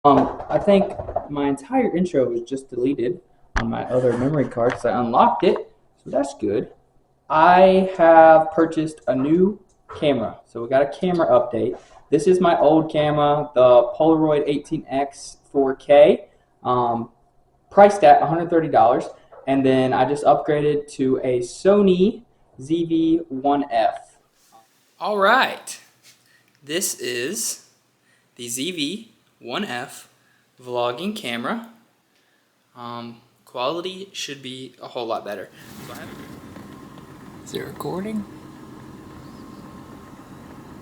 I think my entire intro was just deleted on my other memory card because I unlocked it, so that's good. I have purchased a new camera, so we got a camera update. This is my old camera, the Polaroid 18X 4K, priced at $130, and then I just upgraded to a Sony ZV-1F. All right, this is the ZV-1F vlogging camera. Quality should be a whole lot better. Is it recording?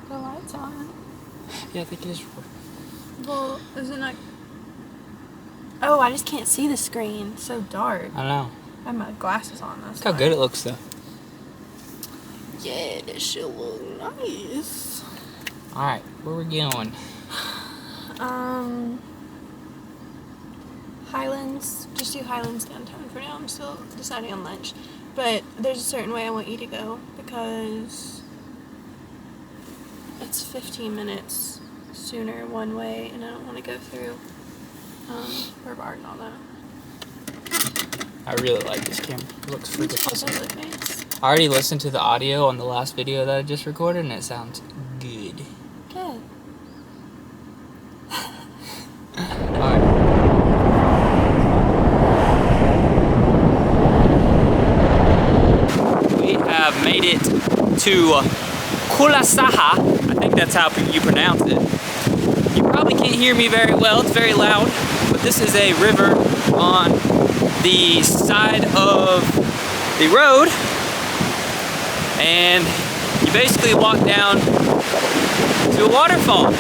The light's on. Yeah, I think it is recording. Well, is it not? Oh, I just can't see the screen. It's so dark. I know. I have my glasses on. That's Look how good it looks though. Yeah, this should look nice. Alright, where we going? Highlands. Just do Highlands downtown for now. I'm still deciding on lunch. But there's a certain way I want you to go because it's 15 minutes sooner one way and I don't want to go through Brevard and all that. I really like this camera. It looks freaking awesome. Does it look nice? I already listened to the audio on the last video that I just recorded and it sounds good. Good. Alright. We have made it to Cullasaja. I think that's how you pronounce it. You probably can't hear me very well, it's very loud, but this is a river on the side of the road, and you basically walk down to a waterfall.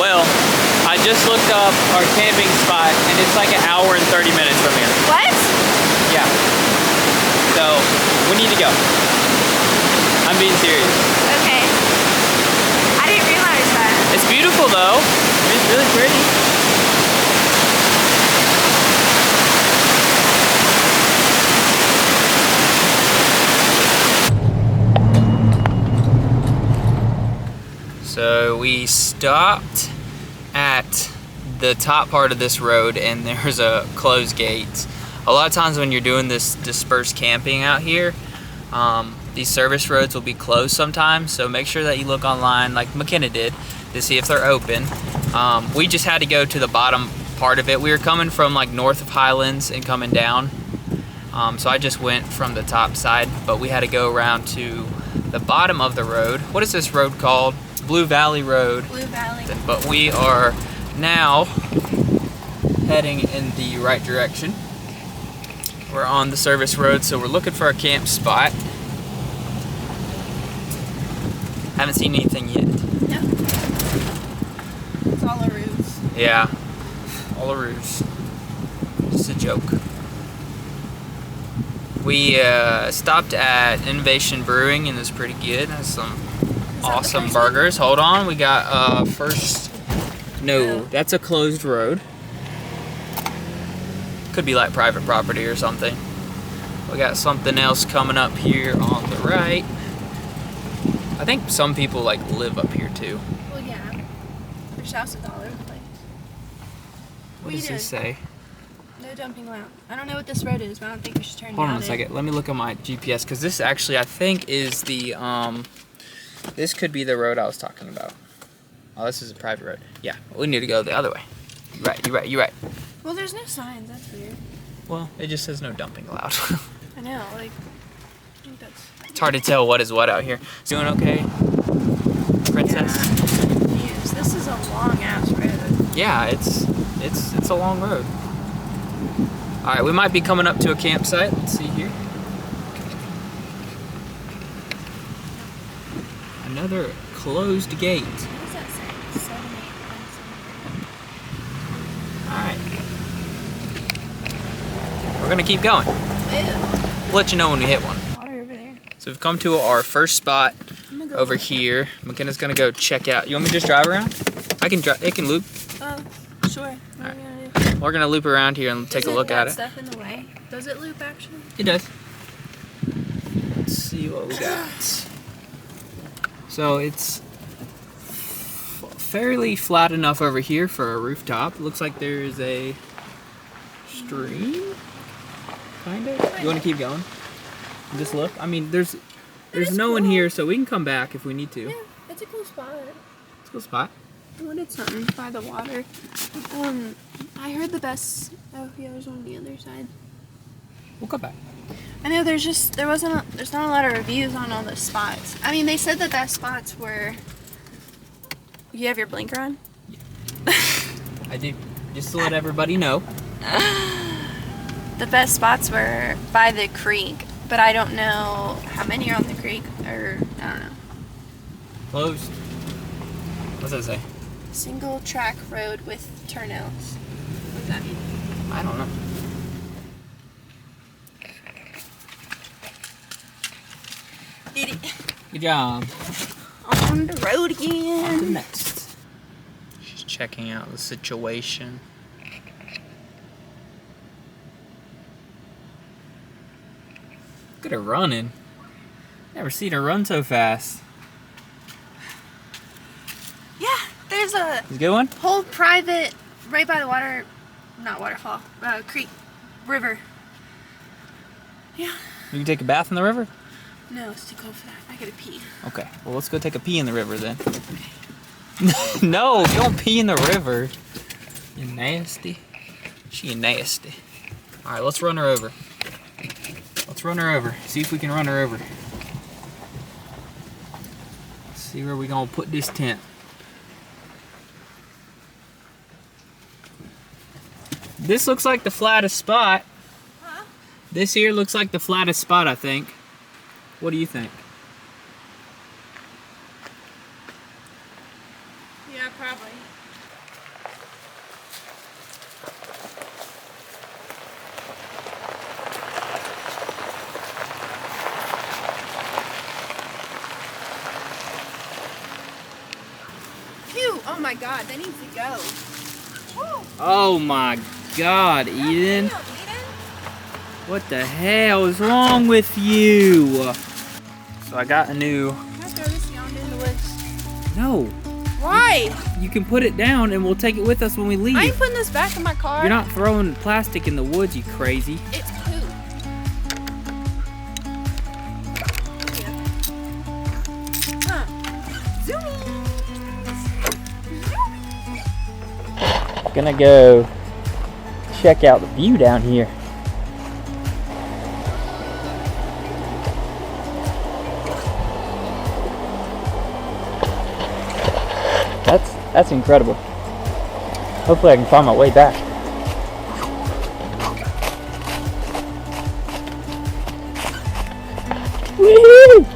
Well, I just looked up our camping spot and it's like an hour and 30 minutes from here. What? Yeah. So, we need to go. I'm being serious. Okay. I didn't realize that. It's beautiful though. It's really pretty. So we stopped at the top part of this road and there's a closed gate. A lot of times when you're doing this dispersed camping out here, these service roads will be closed sometimes, so make sure that you look online like McKenna did to see if they're open. We just had to go to the bottom part of it. We were coming from like north of Highlands and coming down, so I just went from the top side, but we had to go around to the bottom of the road. What is this road called? Blue Valley Road. Blue Valley. But we are now heading in the right direction. We're on the service road, so we're looking for a camp spot. Haven't seen anything yet. No. It's all a ruse. Yeah, all a ruse. Just a joke. We stopped at Innovation Brewing and it's pretty good. Has some awesome burgers. Hold on, we got first. No, that's a closed road. Could be like private property or something. We got something else coming up here on the right. I think some people like live up here too. Well, yeah. There's houses all over the place. What does this say? No dumping allowed. I don't know what this road is, but I don't think we should turn Hold down on a second. Let me look at my GPS because this actually I think is the this could be the road I was talking about. Oh, this is a private road. Yeah, we need to go the other way. You're right. Well, there's no signs. That's weird. Well, it just says no dumping allowed. I know, like, I think that's... It's hard to tell what is what out here. Doing okay, princess? Yeah, I'm confused. This is a long-ass road. Yeah, it's a long road. Alright, we might be coming up to a campsite. Let's see here. Another closed gate. What does that say? 7, 8, 1, 7. Alright. We're gonna keep going. Ew. We'll let you know when we hit one. Water over there. So we've come to our first spot over here. McKenna's gonna go check out. You want me to just drive around? I can drive. It can loop. Oh, sure. What are we gonna do? We're gonna loop around here and take a look at it. Stuff in the way? Does it loop actually? It does. Let's see what we got. So it's fairly flat enough over here for a rooftop. Looks like there's a stream, kind of. You want to keep going? Just look. I mean, there's no one here, so we can come back if we need to. Yeah, it's a cool spot. It's a cool spot. I wanted something by the water. I heard the best. Oh yeah, there's one on the other side. We'll come back. I know there's not a lot of reviews on all the spots. I mean, they said the best spots were. You have your blinker on? Yeah. I do. Just to let everybody know. The best spots were by the creek, but I don't know how many are on the creek, or I don't know. Closed. What's that say? Single track road with turnouts. What does that mean? I don't know. Did it. Good job. On the road again. On to the next. She's checking out the situation. Look at her running. Never seen her run so fast. Yeah, there's a It's a good one? whole private, right by the water, not waterfall, creek, river. Yeah. You can take a bath in the river? No, it's too cold for that. I gotta pee. Okay, well let's go take a pee in the river then. No, don't pee in the river. You nasty. She nasty. Alright, let's run her over. Let's run her over. See if we can run her over. See where we gonna put this tent. This looks like the flattest spot. Huh? This here looks like the flattest spot, I think. What do you think? Yeah, probably. Phew! Oh my god, that needs to go. Woo. Oh my God, Eden. Damn, Eden. What the hell is wrong with you? So I got a new... Can I throw this yonder in the woods? No. Why? You can put it down and we'll take it with us when we leave. I ain't putting this back in my car. You're not throwing plastic in the woods, you crazy. It's poo. Huh. Zoomies. Gonna go check out the view down here. That's incredible. Hopefully I can find my way back. Woo!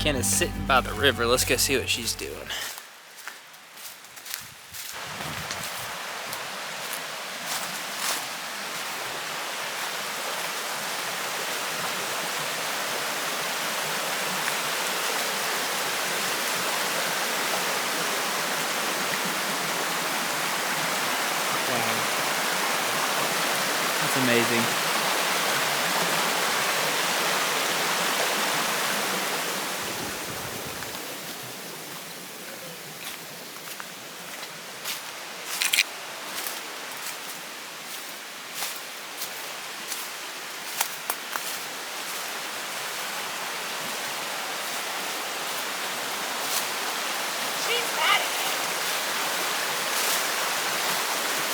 Kenna's sitting by the river. Let's go see what she's doing. Wow. That's amazing.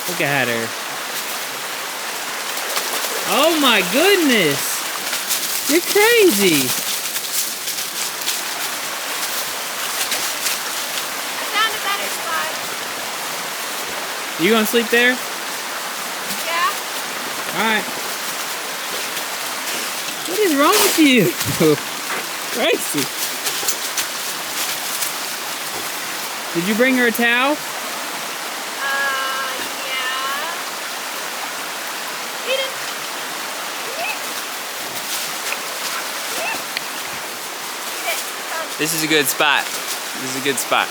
Look at her. Oh my goodness! You're crazy! I found a better spot. You gonna sleep there? Yeah. Alright. What is wrong with you? Crazy. Did you bring her a towel? Yeah. Eden. This is a good spot. This is a good spot.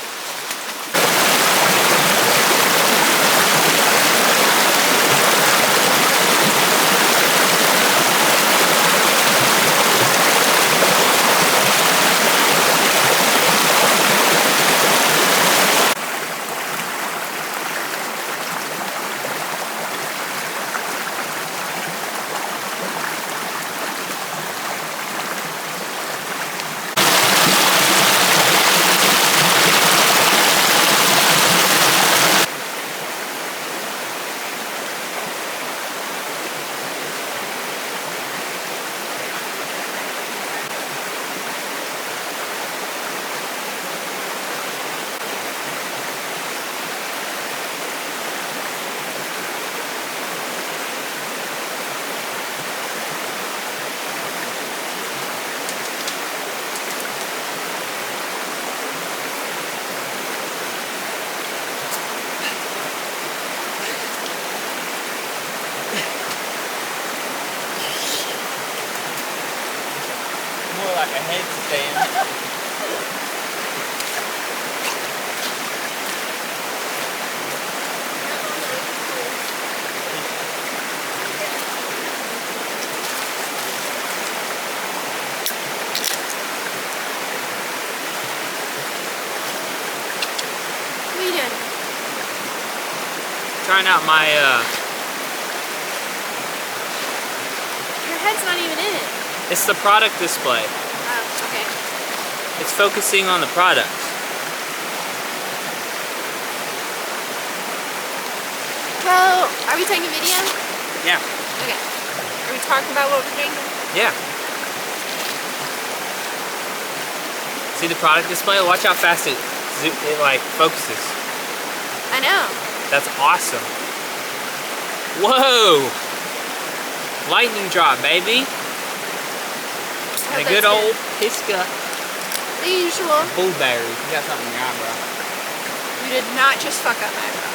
Like a headstand. What are you doing? Trying out my Your head's not even in it. it's the product display. Oh, okay. It's focusing on the product. Well, are we taking video? Yeah. Okay. Are we talking about what we're drinking? Yeah. See the product display? Watch how fast it like focuses. I know. That's awesome. Whoa! Lightning drop, baby. And a good old Pisca. The usual. Blueberry. You got something in your eyebrow. You did not just fuck up my eyebrow.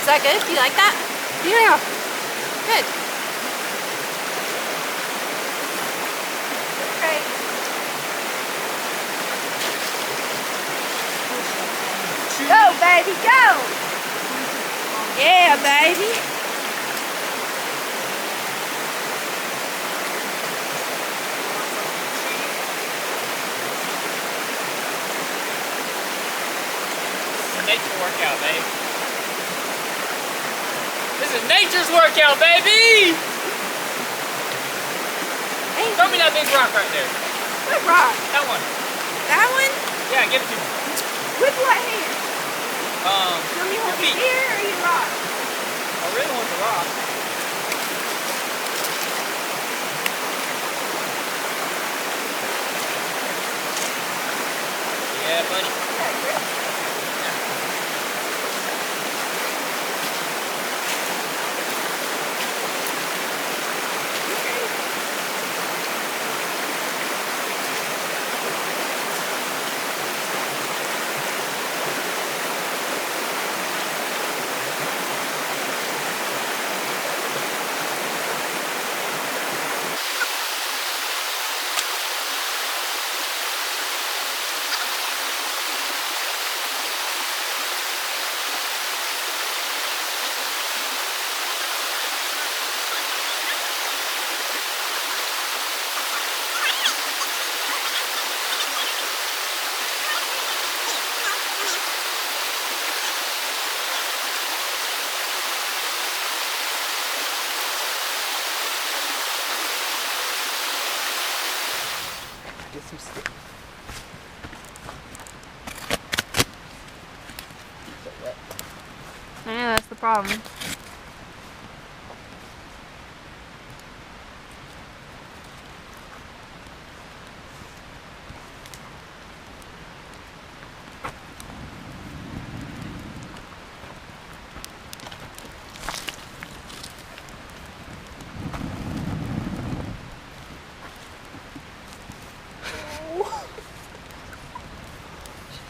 Is that good? Do you like that? Yeah. Good. Great. Go, baby, go! Yeah, baby. Nature workout, babe. This is nature's workout, baby! Hey, Throw me that big rock right there. what rock? That one. That one? Yeah, give it to me. With what hand? You want me to Your hold feet. it here or your rock? I really want the rock. Yeah, buddy. Get some stick. Yeah, that's the problem.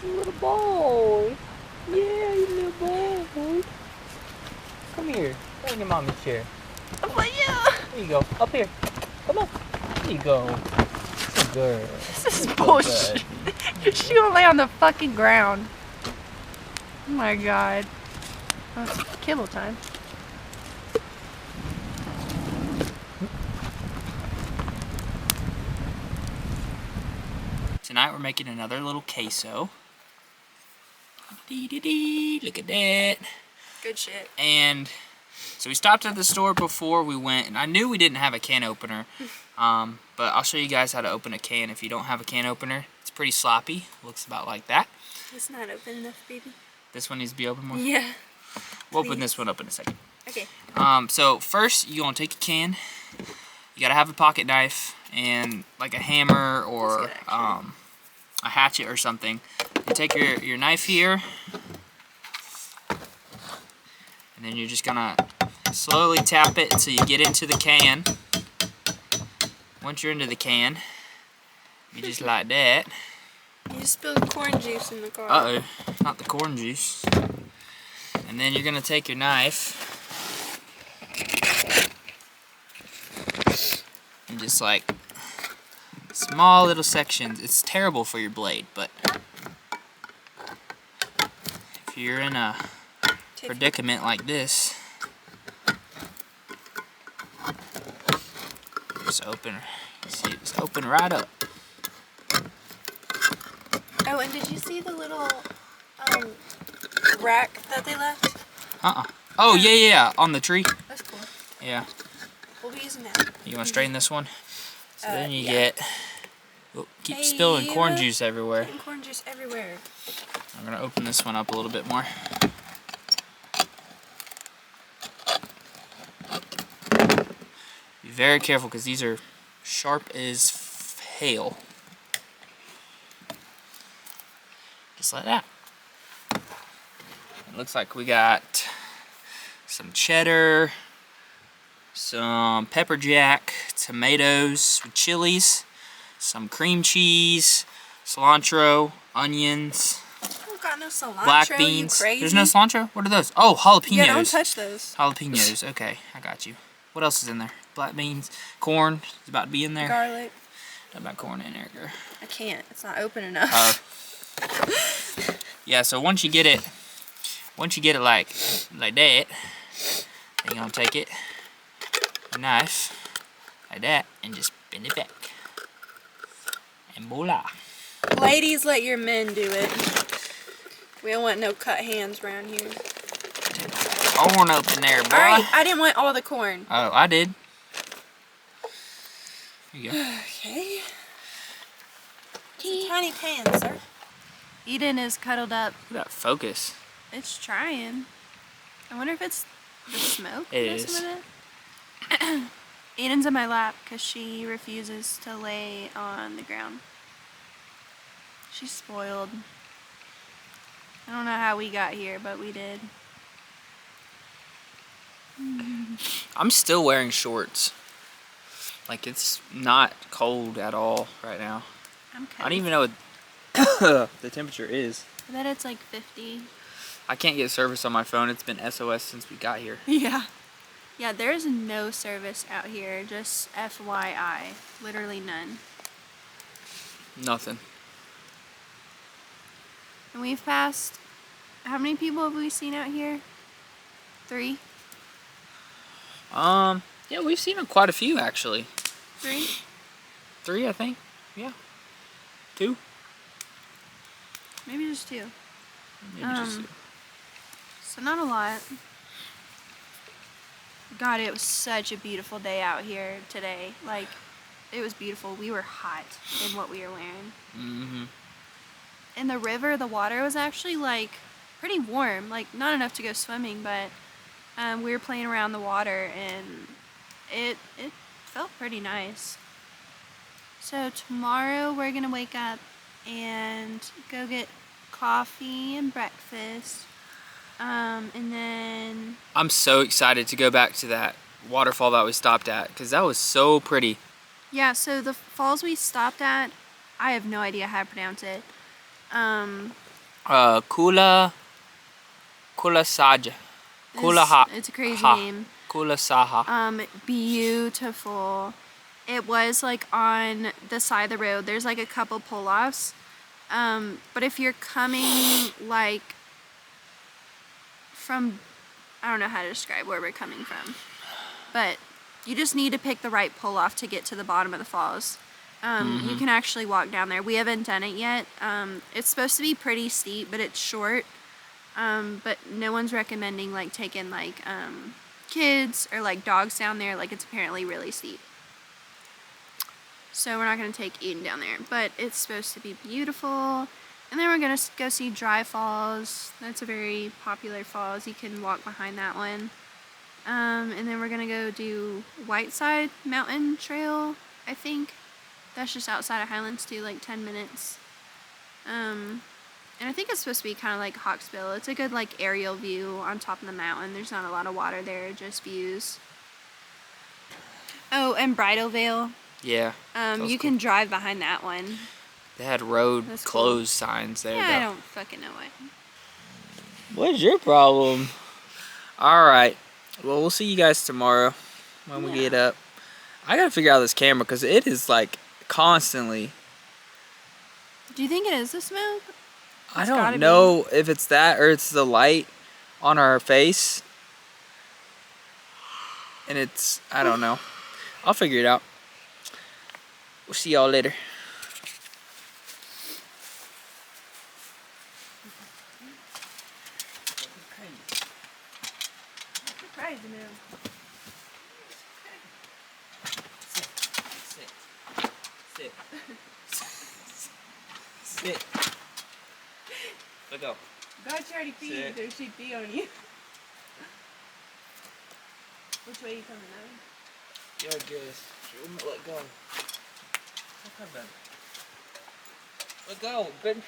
You little boy. Yeah, you little boy. Come here. Go in your mommy's chair. But yeah, There you go. Up here. Come on. There you go. Good girl. this is bullshit. She gonna lay on the fucking ground. Oh my god. Oh, it's kibble time. Tonight we're making another little queso. Look at that. Good shit. And so we stopped at the store before we went, and I knew we didn't have a can opener. But I'll show you guys how to open a can if you don't have a can opener. It's pretty sloppy. Looks about like that. It's not open enough, baby. This one needs to be open more. Yeah. We'll open this one up in a second. Okay. So first you're gonna take a can. You gotta have a pocket knife and like a hammer or a hatchet or something. You take your knife here, and then you're just gonna slowly tap it until you get into the can. Once you're into the can, you just like that. You spilled corn juice in the car. Uh-oh, not the corn juice. And then you're gonna take your knife and just like small little sections. It's terrible for your blade, but if you're in a predicament like this, just open. See, just open right up. Oh, and did you see the little rack that they left? Oh yeah, on the tree. That's cool. Yeah. We'll be using that. You want to strain this one? So then you yeah. get. Oh, keep spilling corn juice everywhere. Getting corn juice everywhere. I'm gonna open this one up a little bit more. Be very careful because these are sharp as hail. Just like that. It looks like we got some cheddar, some pepper jack, tomatoes with chilies, some cream cheese, cilantro, onions, Oh, got no cilantro. black You beans. crazy? There's no cilantro? What are those? Oh, jalapenos. Yeah, don't touch those. Jalapenos. Okay, I got you. What else is in there? Black beans, corn is about to be in there. Garlic. Got my corn in there, girl. I can't. It's not open enough. Yeah, so once you get it like that, then you're gonna take it, a knife, like that, and just bend it back. And voila. Ladies, let your men do it. We don't want no cut hands around here. Corn open there, boy. Alright, I didn't want all the corn. Oh, I did. Here you go. Okay. It's a tiny pan, sir. Eden is cuddled up. Look at that focus. It's trying. I wonder if it's the smoke. It messing is. with it. Eden's in my lap because she refuses to lay on the ground. She's spoiled. I don't know how we got here, but we did. I'm still wearing shorts. Like, it's not cold at all right now. I'm I don't even know what the temperature is. I bet it's like 50. I can't get service on my phone. It's been SOS since we got here. Yeah. Yeah, there's no service out here. Just FYI. Literally none. Nothing. And we've passed... How many people have we seen out here? 3? Yeah, we've seen quite a few actually. 3? 3, I think. Yeah. 2. Maybe just 2. Maybe just 2. So not a lot. God, it was such a beautiful day out here today. Like, it was beautiful. We were hot in what we were wearing. Mm-hmm. In the river, the water was actually like pretty warm, like not enough to go swimming, but we were playing around the water and it felt pretty nice. So tomorrow we're gonna wake up and go get coffee and breakfast, and then I'm so excited to go back to that waterfall that we stopped at because that was so pretty. yeah, so the falls we stopped at, I have no idea how to pronounce it. Cullasaja. It's a crazy name. Cullasaja. Beautiful. It was like on the side of the road. There's like a couple pull-offs. But if you're coming like from, I don't know how to describe where we're coming from, but you just need to pick the right pull-off to get to the bottom of the falls. You can actually walk down there. We haven't done it yet. It's supposed to be pretty steep, but it's short. But no one's recommending like taking like kids or like dogs down there. Like it's apparently really steep. So we're not going to take Eden down there, but it's supposed to be beautiful. And then we're going to go see DryFalls. That's a very popular falls. You can walk behind that one. And then we're going to go do Whiteside Mountain Trail, I think. That's just outside of Highlands too, like 10 minutes. And I think it's supposed to be kind of like Hawksbill. It's a good like aerial view on top of the mountain. There's not a lot of water there, just views. Oh, and Bridal Veil. Yeah. You can drive behind that one. They had road That's closed signs there. Yeah, I though. don't fucking know it. What's your problem? Alright. Well, we'll see you guys tomorrow when we get up. I gotta figure out this camera because it is like constantly. Do you think it is the smoke? I don't know if it's that or it's the light on our face. And it's, I don't know. I'll figure it out. We'll see y'all later. Crazy man. Sit. Sit. Let go. God, she already peed, Sit. or she'd pee on you. Which way are you coming now? Yeah, I guess. She wouldn't let go. Let go. Bend.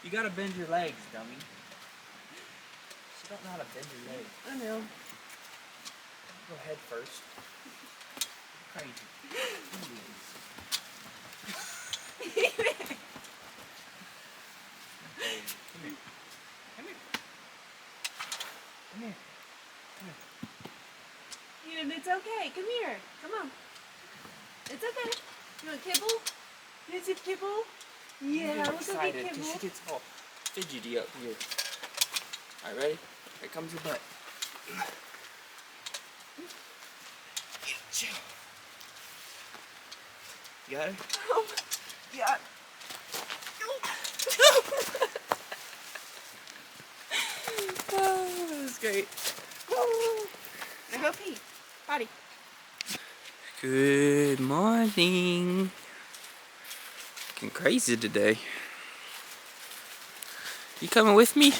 You gotta bend your legs, dummy. She don't know how to bend your legs. I know. Go head first. Crazy. Come here. Eden, it's okay. Come here. Come on. It's okay. You want kibble? You want some kibble? Yeah, I'm we'll go excited get because she kibble. gets all fidgety up here. Alright, ready? Here comes your butt. Chill. You got it? Yeah. Oh, that was great. Now go pee. Potty. Good morning. Looking crazy today. You coming with me?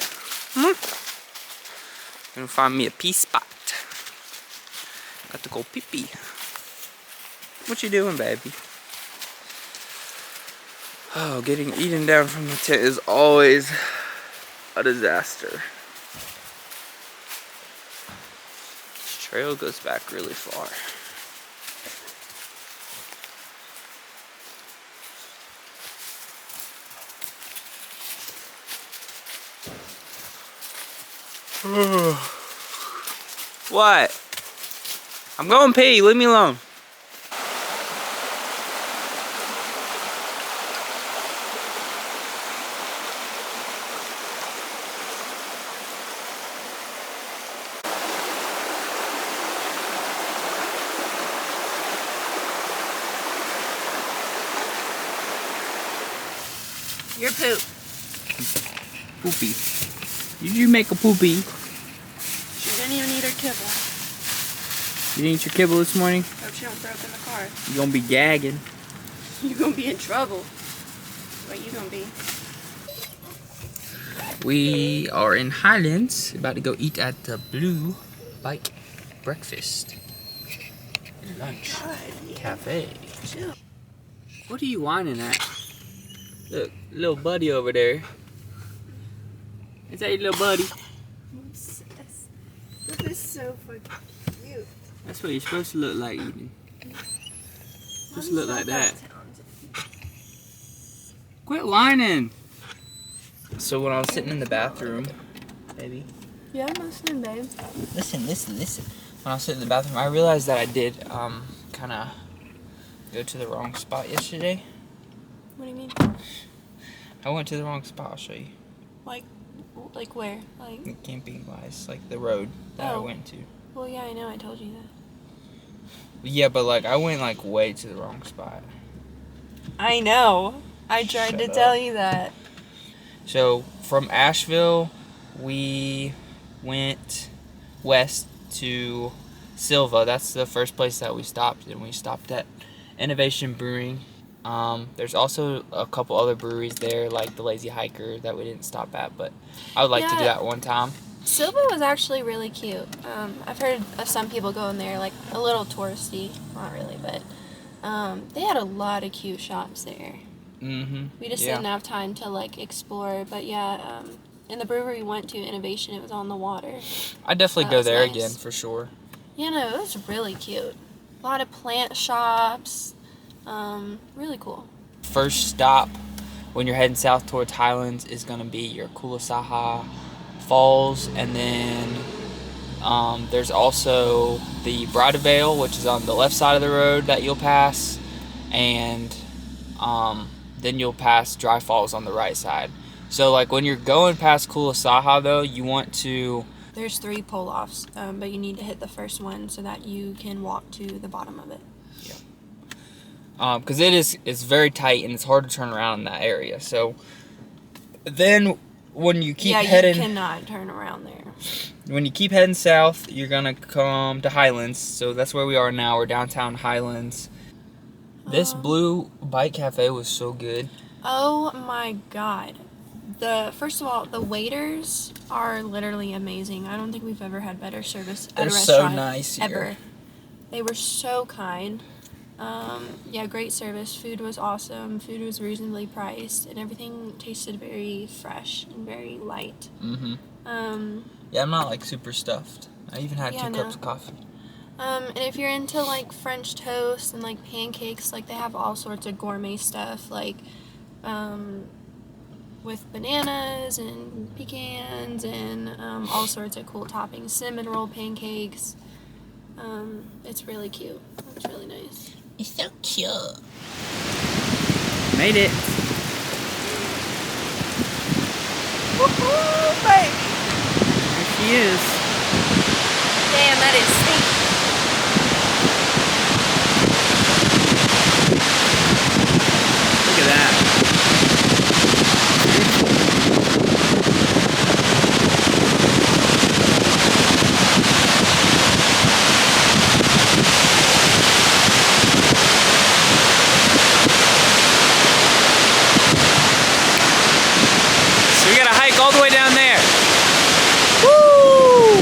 Gonna find me a pee spot. Got to go pee pee. What you doing, baby? Oh, getting Eden down from the tent is always a disaster. This trail goes back really far. What? I'm going pee, leave me alone. Your poop. Poopy. Did you make a poopy? She didn't even eat her kibble. You didn't eat your kibble this morning? Hope she don't throw up in the car. You gonna be gagging. You're gonna be in trouble. What you gonna be? We are in Highlands, about to go eat at the Blue Bike Breakfast and Lunch Cafe. What are you whining at? Look, little buddy over there. Is that your little buddy? I'm obsessed. This is so fucking cute. That's what you're supposed to look like eating. Just look like that. Quit whining! So when I was sitting in the bathroom, baby. Yeah, I'm listening, babe. Listen. When I was sitting in the bathroom, I realized that I did kind of go to the wrong spot yesterday. What do you mean? I went to the wrong spot. I'll show you. Like where? Like Camping wise, like the road that I went to. Well, yeah, I know. I told you that. Yeah, but like I went like way to the wrong spot. I know. I tried to tell you that. So from Asheville, we went west to Silva. That's the first place that we stopped, and we stopped at Innovation Brewing. There's also a couple other breweries there, like the Lazy Hiker, that we didn't stop at, but I would like to do that one time. Silva was actually really cute. I've heard of some people going there, like a little touristy, not really, but they had a lot of cute shops there. We just didn't have time to like explore, but yeah, in the brewery we went to, Innovation, it was on the water. I'd definitely go there again for sure. Yeah, no, it was really cute. A lot of plant shops, really cool. First stop when you're heading south towards Highlands is going to be your Cullasaja Falls, and then there's also the Bridal Veil, which is on the left side of the road that you'll pass, and then you'll pass DryFalls on the right side. So like when you're going past Cullasaja though, you want to... There's 3 pull-offs, but you need to hit the first one so that you can walk to the bottom of it. Yeah. Because it's very tight and it's hard to turn around in that area. So then when you keep heading... you cannot turn around there. When you keep heading south, you're going to come to Highlands. So that's where we are now. We're downtown Highlands. This Blue Bike Cafe was so good. Oh my god. First of all, the waiters are literally amazing. I don't think we've ever had better service at a restaurant. They're so nice ever. here. They were so kind. Yeah, great service. Food was awesome. Food was reasonably priced, and everything tasted very fresh and very light. Yeah, I'm not like super stuffed. I even had 2 cups of coffee. And if you're into like French toast and like pancakes, like they have all sorts of gourmet stuff, like with bananas and pecans and all sorts of cool toppings, cinnamon roll pancakes. It's really cute. It's really nice. It's so cute. Made it. Woohoo, baby! There she is. Damn, that is steep. Look at that. So we gotta hike all the way down there. Woo!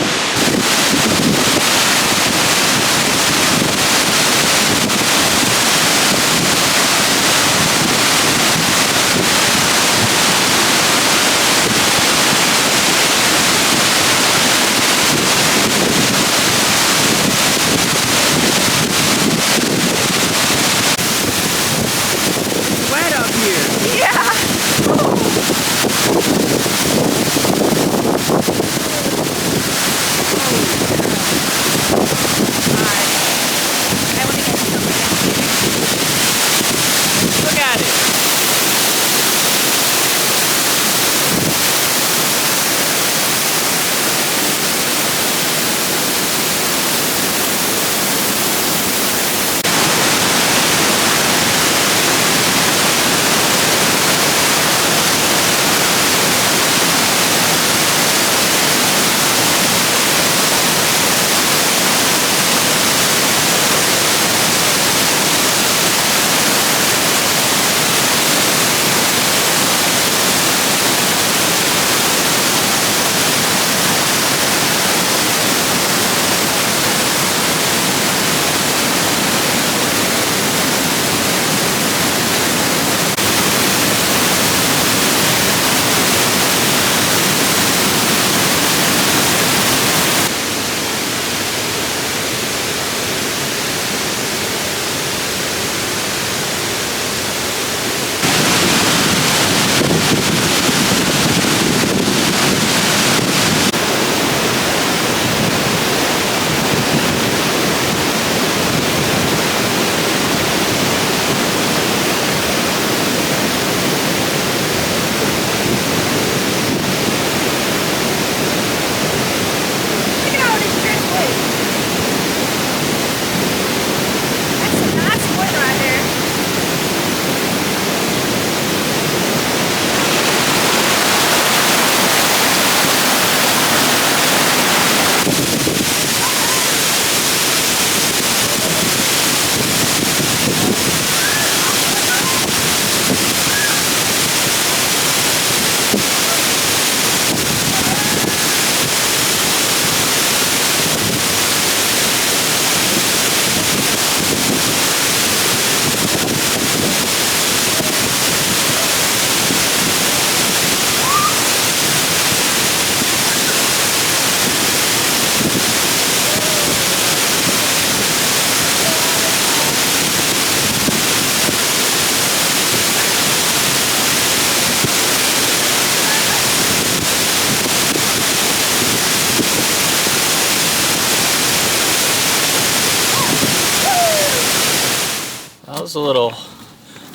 was a little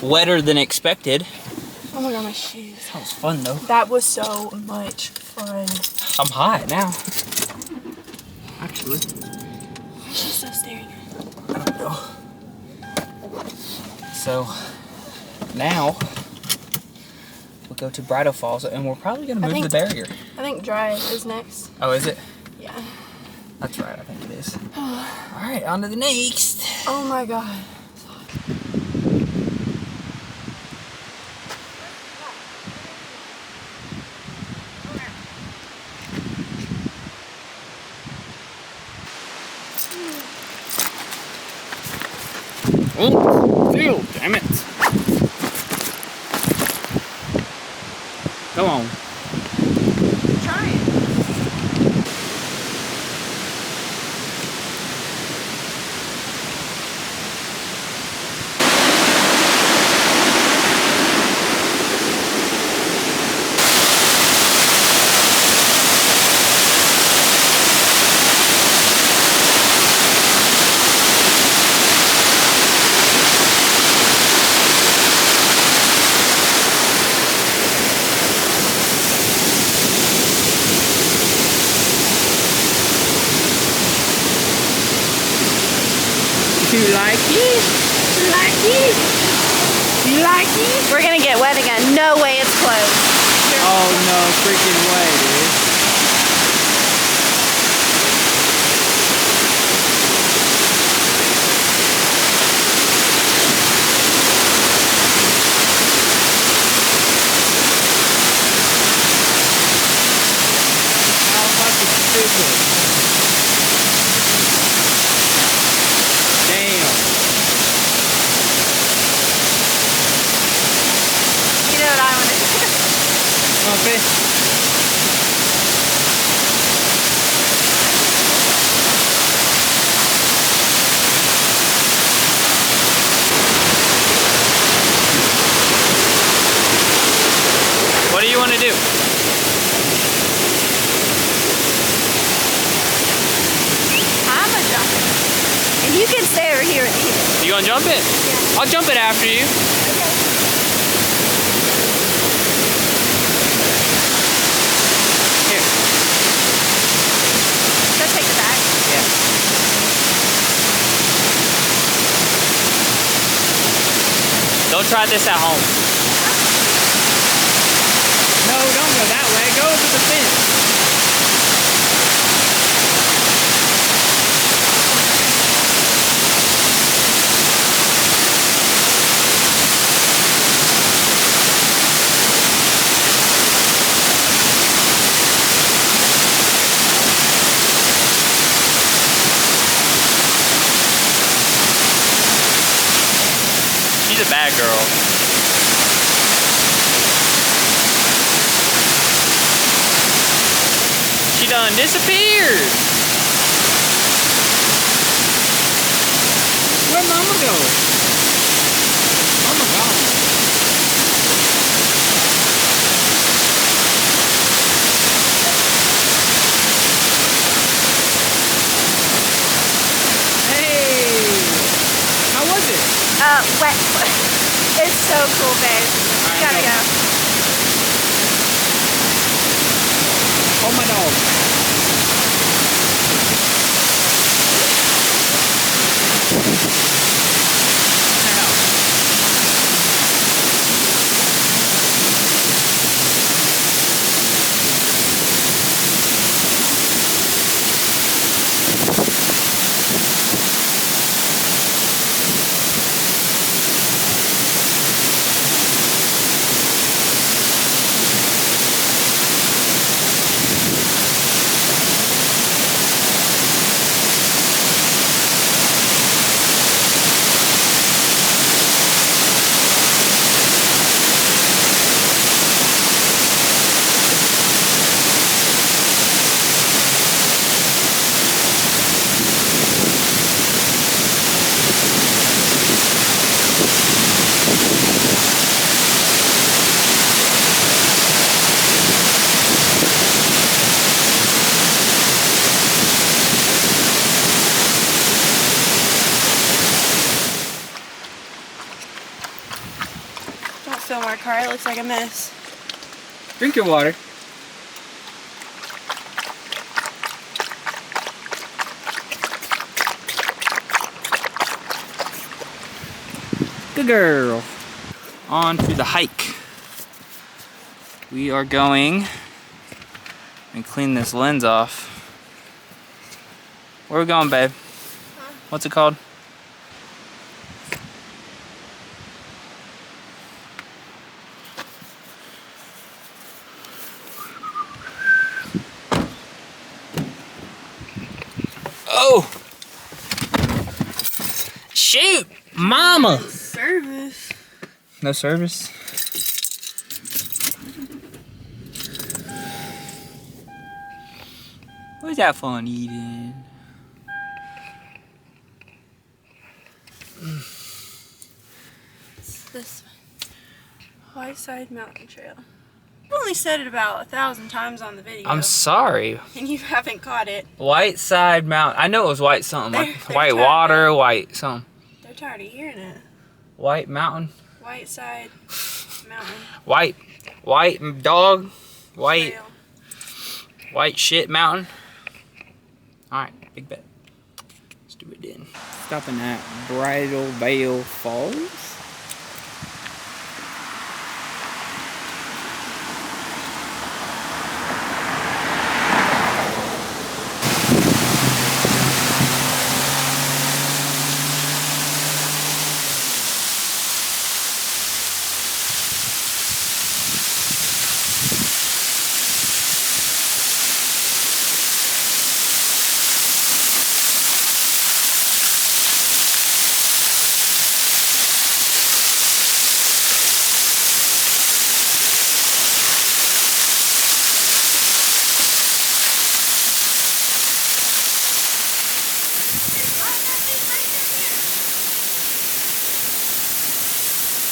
wetter than expected. Oh my god, my shoes. That was fun though. That was so much fun. I'm hot now. Actually. Why is she so staring? I don't know. So now we'll go to Bridal Falls and we're probably gonna move the barrier. I think dry is next. Oh, is it? Yeah. That's right, I think it is. Alright, on to the next. Oh my god. Oh, ew, damn it. Come on. Try it. You like it? You like it? You like it? We're gonna get wet again. No way it's closed. Oh no, freaking way, dude. How fucking stupid. Damn. You know what I want to do? Come on, fish. What do you want to do? I'm gonna jump it. And you can stay over here with me. You gonna jump it? Yeah. I'll jump it after you. Okay. Here. Should I take the bag? Yeah. Don't try this at home. No, don't go that way. Go over the fence. She's a bad girl. She done disappeared. Where'd Mama go? Mama gone. Hey, how was it? Wet. It's so cool, babe. I Gotta know. go. Oh my dog. film our car. It looks like a mess. Drink your water. Good girl. On to the hike. We are going and clean this lens off. Where are we going, babe? Huh? What's it called? Oh! Shoot! Mama! Service. No service? What's that fun eating? It's this one. Whiteside Mountain Trail. I've only said it about 1,000 times on the video. I'm sorry. And you haven't caught it. Whiteside Mountain. I know it was white something. Like They're Whitewater, white something. They're tired of hearing it. White Mountain. Whiteside Mountain White dog. White. Trail. White shit mountain. Alright, big bet. Let's do it then. Stopping at Bridal Veil Falls.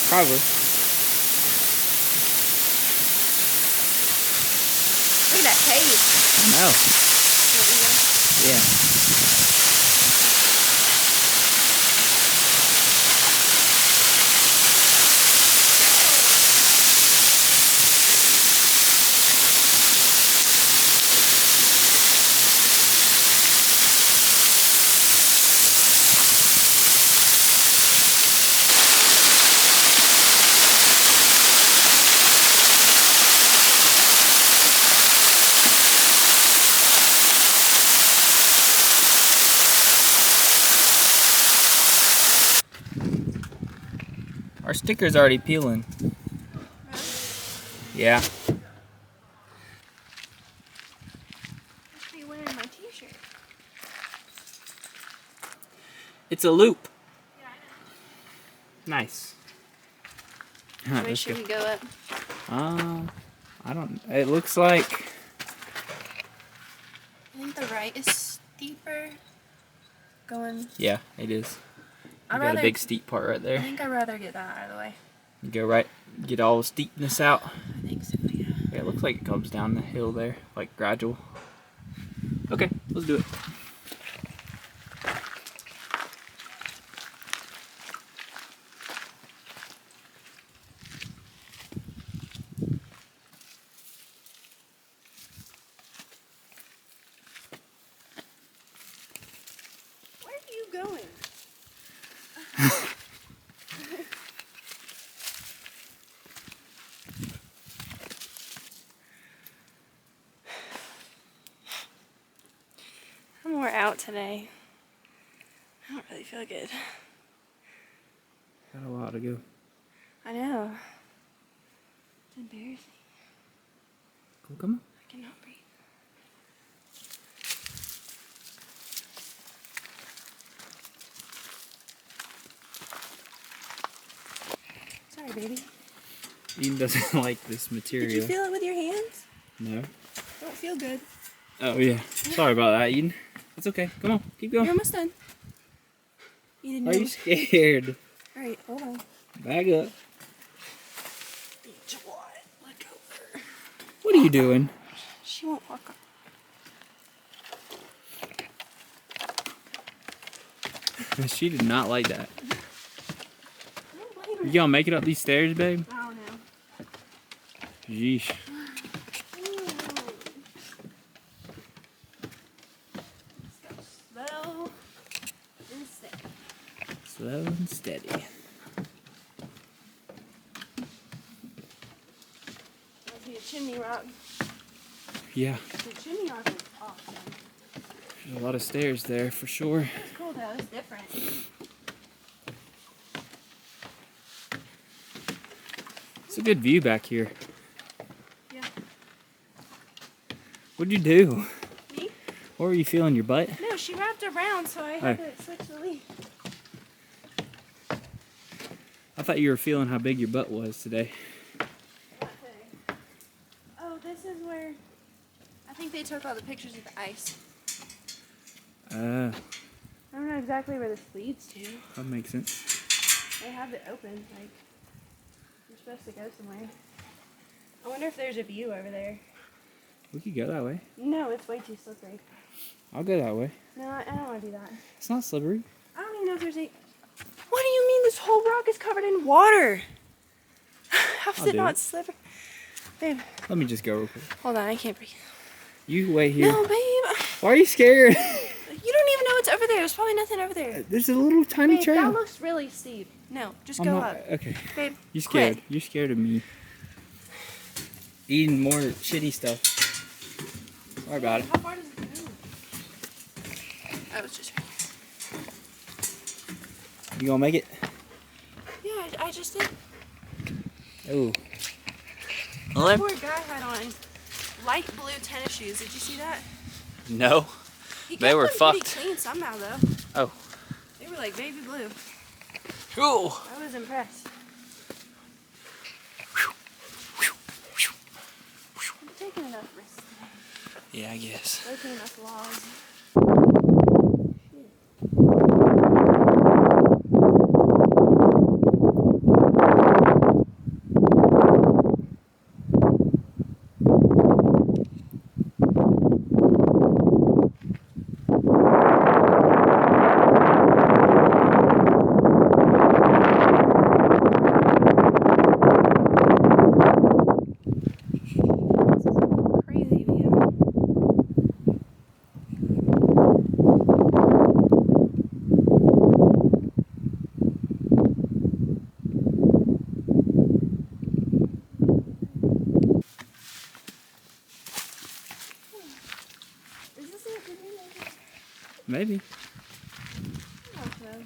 Probably. Look at that cave. No. Yeah. Our sticker's already peeling. Yeah. Must be wearing my t-shirt. It's a loop. Yeah, I Nice. know. Alright, Where let's should go. we go up? I don't. It looks like. I think the right is steeper. Going. Yeah, it is. You I'd got a rather. big steep part right I there. think I'd rather get that out of the way. You go right, get all the steepness out. I think so. Yeah. Yeah, it looks like it comes down the hill there, like gradual. Okay, let's do it. Where are you going? I'm more out today. I don't really feel good. Got a while to go. I know. It's embarrassing. Come on. I cannot breathe. Sorry, baby. Eden doesn't like this material. Did you feel it with your hands? No. Don't feel good. Oh yeah. Sorry about that, Eden. It's okay. Come on, keep You're going. almost done. You didn't Are know. you scared? Alright, hold on. Back up. Each one. Look over. What are you doing? She won't walk on. She did not like that. I don't blame her. You gonna make it up these stairs, babe? I don't know. Yeesh. Slow and steady. Slow and steady. I see a chimney rock. Yeah, The chimney rock is awesome. there's a lot of stairs there for sure. It's cool though, it's different. It's a good view back here. Yeah. What'd you do? Me? What were you feeling, your butt? No, she wrapped around, so I had to switch the lead. I thought you were feeling how big your butt was today. Oh, this is where I think they took all the pictures of the ice. I don't know exactly where this leads to. That makes sense. They have it open, like you're supposed to go somewhere. I wonder if there's a view over there. We could go that way. No, it's way too slippery. I'll go that way. No, I don't want to do that. It's not slippery. I don't even know if there's a... What do you mean this whole rock is covered in water? How's I'll it do not it. slippery? Babe, Let me just go real quick. hold on, I can't breathe. You wait here. No, babe. Why are you scared? You don't even know what's over there. There's probably nothing over there. There's a little tiny Babe, trail. that looks really steep. No, just I'm go not- up. Okay. Babe, You scared. quit. You're scared of me. Eating more shitty stuff. Sorry about it. How far does it go? I was just right here. You gonna make it? Yeah, I just did. Oh. That poor guy had on light blue tennis shoes. Did you see that? No. He They kept were them pretty fucked. clean somehow, though. Oh. They were like baby blue. Cool. I was impressed. I'm taking enough risks today. Yeah, I guess. Breaking enough laws. Crazy view. Is this it? Did we make it? Maybe. I don't know.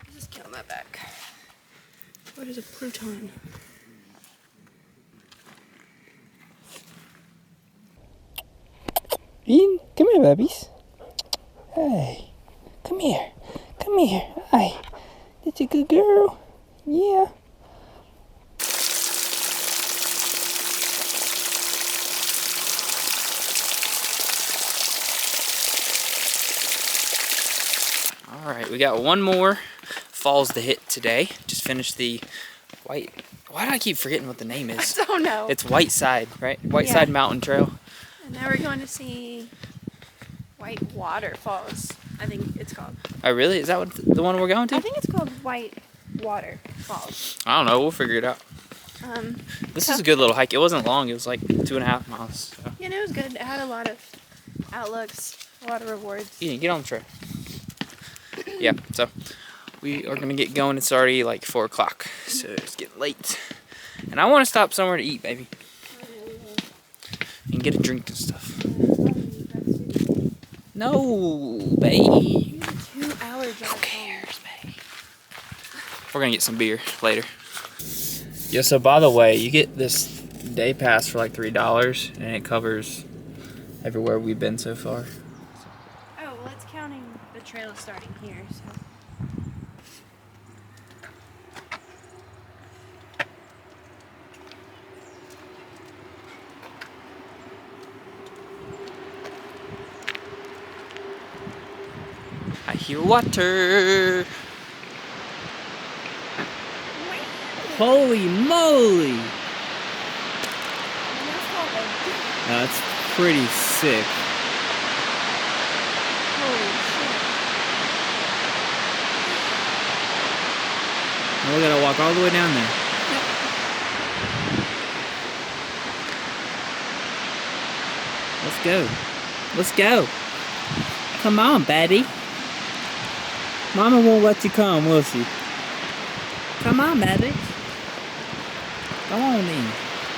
This is killing my back. What is a Pluton? Ian, come here, babies. Hey, come here. Come here. Hi. That's a good girl. Yeah. Alright, we got one more falls to hit today. Just finished the why do I keep forgetting what the name is? I don't know. It's Whiteside, right? Whiteside Yeah. Mountain Trail. And now we're going to see Whitewater Falls. I think it's called. Oh, really? Is that what the one we're going to? I think it's called Whitewater Falls. I don't know. We'll figure it out. This is a good little hike. It wasn't long. It was like 2.5 miles. So. Yeah, it was good. It had a lot of outlooks, a lot of rewards. Ian, get on the trail. Yeah, so we are going to get going. It's already like 4 o'clock, so it's getting late. And I want to stop somewhere to eat, baby. And get a drink and stuff. No, babe. 2-hour drive. Who cares, babe? We're going to get some beer later. Yeah, so by the way, you get this day pass for like $3, and it covers everywhere we've been so far. Oh, well, it's counting the trail starting here, so. pure water. Holy moly! That's pretty sick. Holy shit. Now we gotta walk all the way down there. Let's go. Let's go. Come on, baby. Mama won't let you come, will she? Come on, baby. Come on in.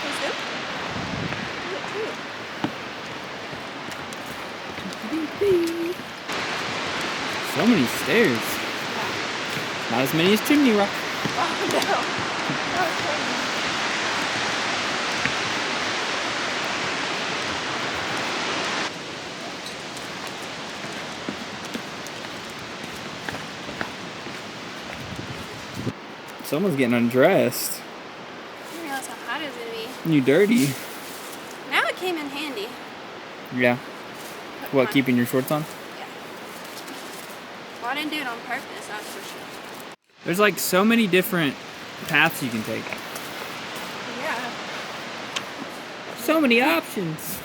Let's go. So many stairs. Not as many as Chimney Rock. Oh no. That was crazy. Someone's getting undressed. I didn't realize how hot it was gonna be. You dirty. Now it came in handy. Yeah. What, keeping your shorts on? Yeah. Well, I didn't do it on purpose, that's for sure. There's like so many different paths you can take. Yeah. So many options.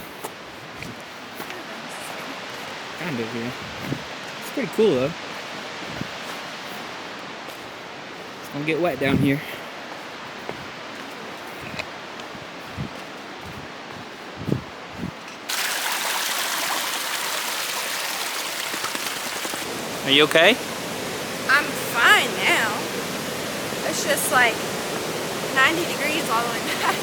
Kind of, yeah. It's pretty cool though. It's gonna get wet down here. Are you okay? I'm fine now. It's just like 90 degrees all the way back.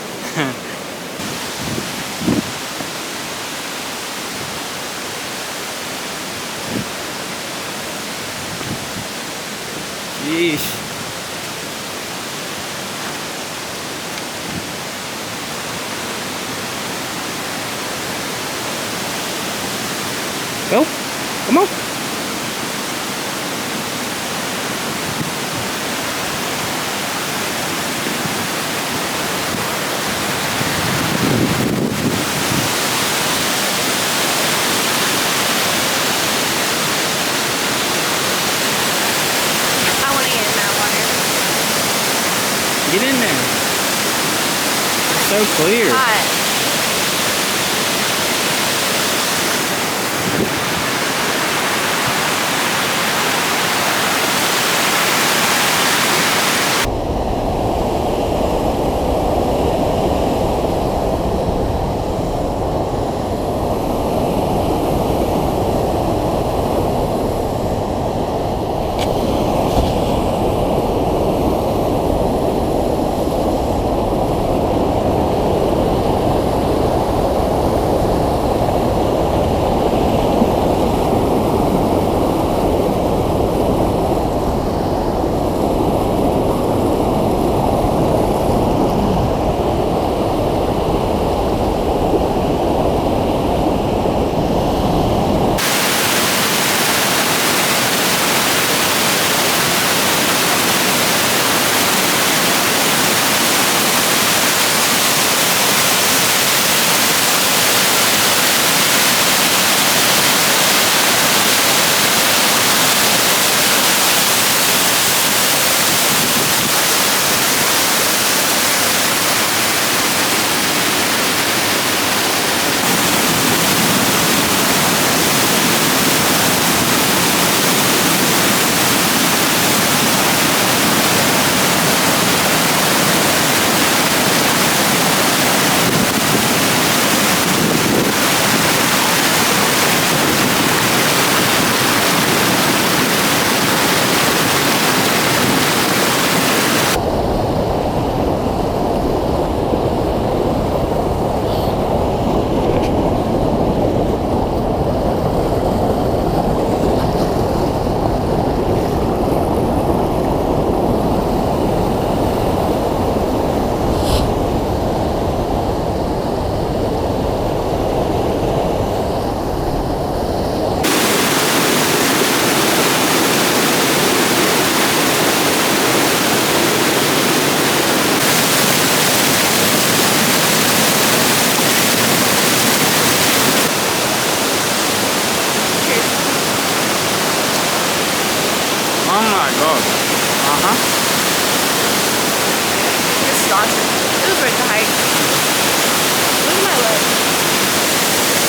Yeesh. Go. Come on. I want to get in that water. Get in there. It's so clear. Hot. awesome. It was worth the hike. Look at my leg.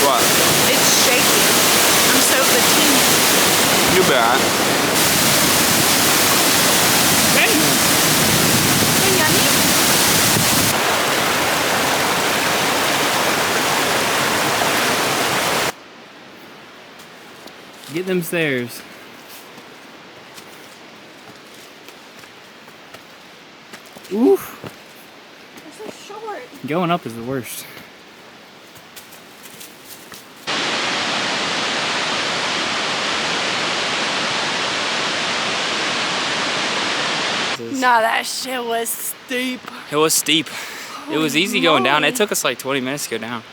What? It's shaking. I'm so fatigued. You bet. Hey, yummy. Get them stairs. Oof. They're so short. Going up is the worst. Nah, that shit was steep. It was steep. It was easy going down. It took us like 20 minutes to go down.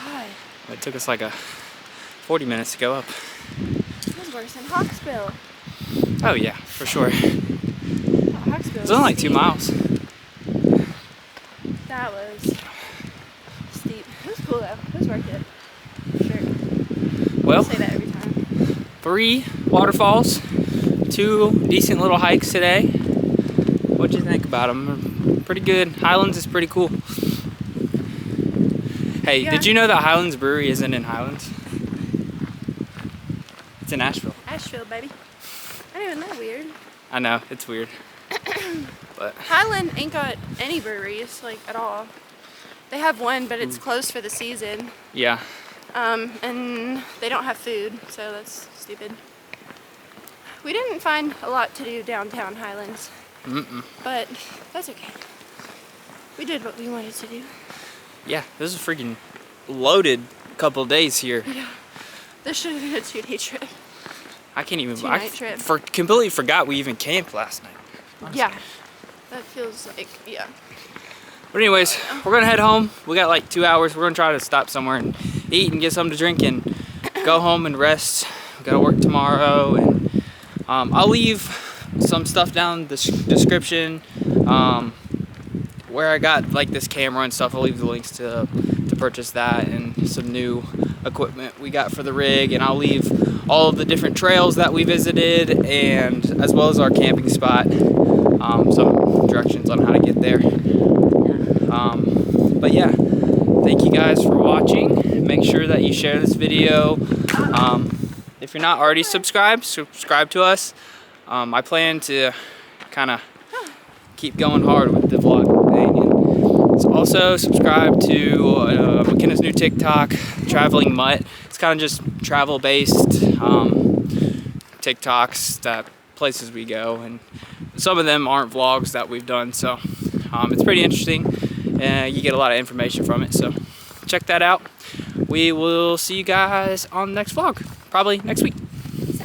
God, It took us like 40 minutes to go up. it was worse than Hawksbill. Oh yeah, for sure. Hawksbill It's only like 2 miles. That was steep. It was cool though. It was worth it. For sure. Well, I say that every time. 3 waterfalls, 2 decent little hikes today. What'd you think about them? Pretty good. Highlands is pretty cool. Hey, Yeah. did you know that Highlands Brewery isn't in Highlands? It's in Asheville. Asheville, baby. I didn't even know. Weird. I know, it's weird. But Highland ain't got any breweries, like, at all. They have one, but it's closed for the season. yeah, And they don't have food, so that's stupid. We didn't find a lot to do downtown Highlands, but that's okay. We did what we wanted to do. yeah, this is a freaking loaded couple of days here. This should have been a 2-day trip. I can't even. Two-night trip. Completely forgot we even camped last night. Honestly. Yeah, that feels like, yeah. But anyways, we're gonna head home. We got like 2 hours. We're gonna try to stop somewhere and eat and get something to drink and go home and rest. We gotta work tomorrow, and I'll leave some stuff down the description. Where I got like this camera and stuff. I'll leave the links to purchase that and some new equipment we got for the rig, and I'll leave all of the different trails that we visited, and as well as our camping spot, some directions on how to get there. But yeah, thank you guys for watching. Make sure that you share this video. If you're not already subscribed, subscribe to us. I plan to kind of keep going hard with the vlog thing. And also subscribe to McKenna's new TikTok, Traveling Mutt. It's kind of just travel based TikToks, that places we go, and some of them aren't vlogs that we've done, so it's pretty interesting, and you get a lot of information from it, so check that out. We will see you guys on the next vlog, probably next week.